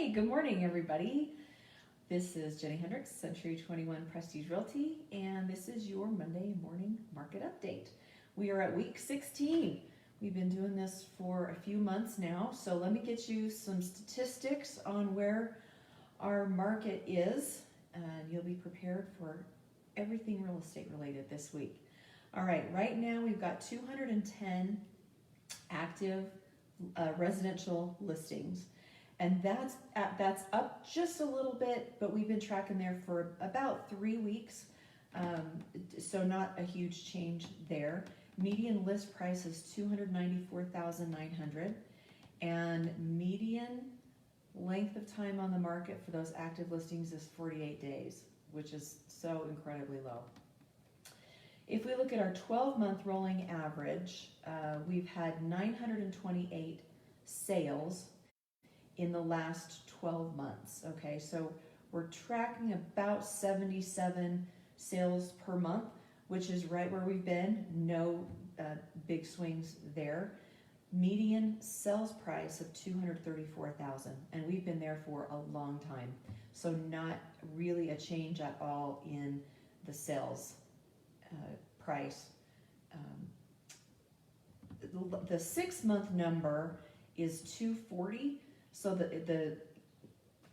Hey, good morning, everybody. This is Jennie Hendricks, Century 21 Prestige Realty, and this is your Monday morning market update. We are at week 16. We've been doing this for a few months now, so let me get you some statistics on where our market is, and you'll be prepared for everything real estate related this week. All right, right now we've got 210 active residential listings. And that's up just a little bit, but we've been tracking there for about 3 weeks, so not a huge change there. Median list price is $294,900, and median length of time on the market for those active listings is 48 days, which is so incredibly low. If we look at our 12-month rolling average, we've had 928 sales in the last 12 months, okay? So we're tracking about 77 sales per month, which is right where we've been, no big swings there. Median sales price of $234,000, and we've been there for a long time. So not really a change at all in the sales price. The 6-month number is 240. So the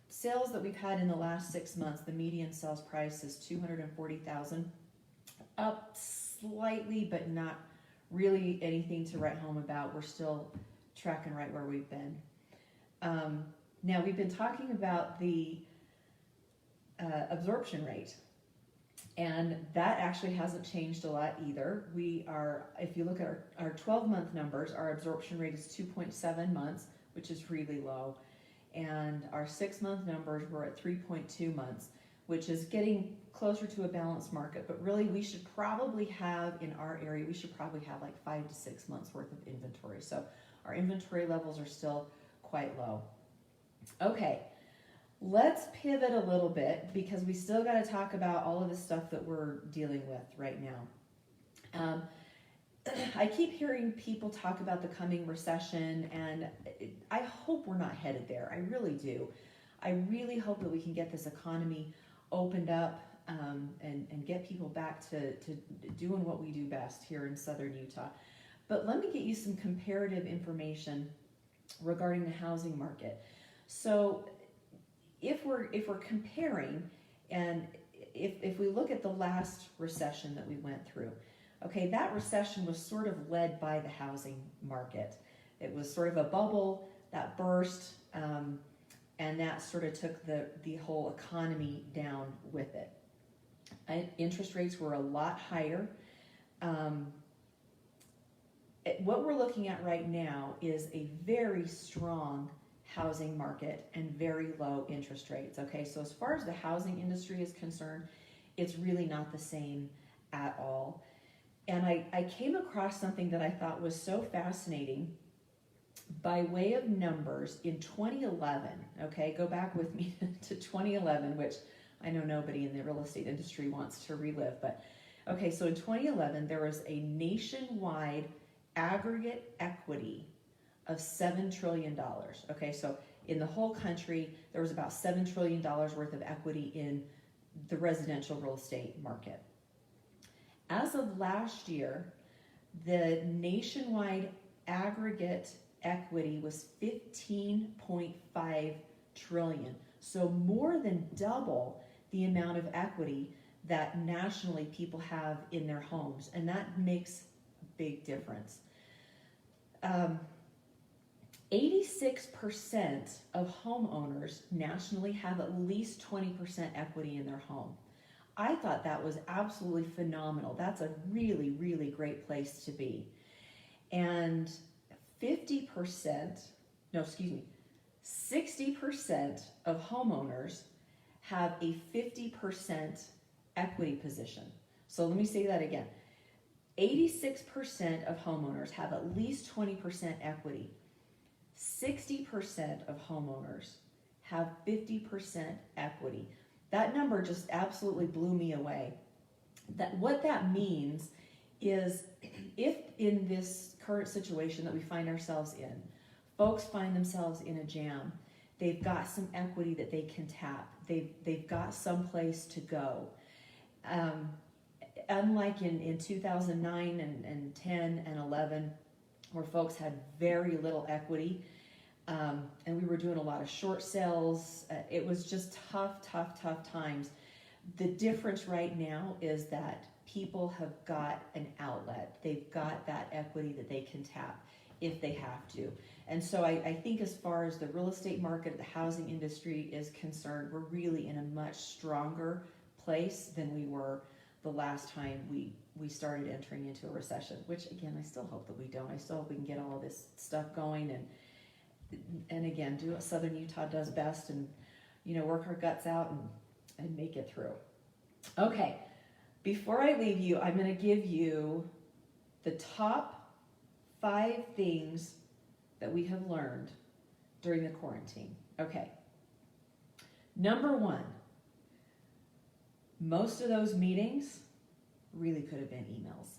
sales that we've had in the last 6 months, the median sales price is $240,000, up slightly, but not really anything to write home about. We're still tracking right where we've been. Now we've been talking about the absorption rate, and that actually hasn't changed a lot either. We are, if you look at our 12-month numbers, our absorption rate is 2.7 months, which is really low. And our 6-month numbers were at 3.2 months, which is getting closer to a balanced market. But really, we should probably have, in our area, we should probably have like 5 to 6 months worth of inventory. So our inventory levels are still quite low. Okay, let's pivot a little bit because we still got to talk about all of the stuff that we're dealing with right now. I keep hearing people talk about the coming recession, and I hope we're not headed there. I really do. I really hope that we can get this economy opened up and get people back to doing what we do best here in southern Utah. But let me get you some comparative information regarding the housing market. So if we're comparing, and if we look at the last recession that we went through, okay, that recession was sort of led by the housing market. It was sort of a bubble that burst, and that sort of took the whole economy down with it. Interest rates were a lot higher. What we're looking at right now is a very strong housing market and very low interest rates, okay? So as far as the housing industry is concerned, it's really not the same at all. And I came across something that I thought was so fascinating by way of numbers in 2011, okay? Go back with me to 2011, which I know nobody in the real estate industry wants to relive, but okay, so in 2011, there was a nationwide aggregate equity of $7 trillion, okay? So in the whole country, there was about $7 trillion worth of equity in the residential real estate market. As of last year, the nationwide aggregate equity was 15.5 trillion. So more than double the amount of equity that nationally people have in their homes. And that makes a big difference. 86% of homeowners nationally have at least 20% equity in their home. I thought that was absolutely phenomenal. That's a really, really great place to be. And 60% of homeowners have a 50% equity position. So let me say that again. 86% of homeowners have at least 20% equity. 60% of homeowners have 50% equity. That number just absolutely blew me away. What that means is if in this current situation that we find ourselves in, folks find themselves in a jam, they've got some equity that they can tap. They've got some place to go. Unlike in 2009 and 10 and 11, where folks had very little equity, and we were doing a lot of short sales. It was just tough times. The difference right now is that people have got an outlet. They've got that equity that they can tap if they have to. And so I think as far as the real estate market, the housing industry is concerned, we're really in a much stronger place than we were the last time we started entering into a recession, which again, I still hope that we don't. I still hope we can get all of this stuff going and again, do what Southern Utah does best and, work our guts out and make it through. Okay, before I leave you, I'm going to give you the top 5 things that we have learned during the quarantine. Okay. Number 1, most of those meetings really could have been emails.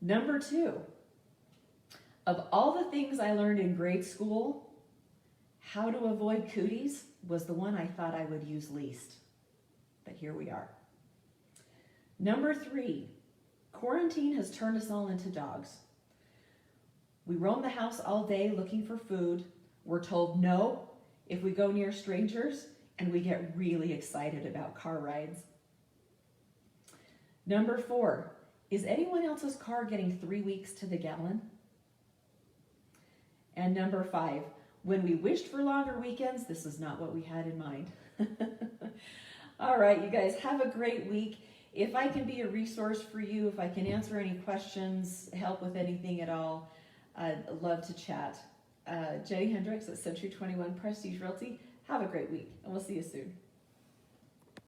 Number 2, of all the things I learned in grade school, how to avoid cooties was the one I thought I would use least. But here we are. Number 3, quarantine has turned us all into dogs. We roam the house all day looking for food. We're told no if we go near strangers, and we get really excited about car rides. Number 4, is anyone else's car getting 3 weeks to the gallon? And number 5, when we wished for longer weekends, this is not what we had in mind. All right, you guys, have a great week. If I can be a resource for you, if I can answer any questions, help with anything at all, I'd love to chat. Jennie Hendricks at Century 21 Prestige Realty. Have a great week, and we'll see you soon.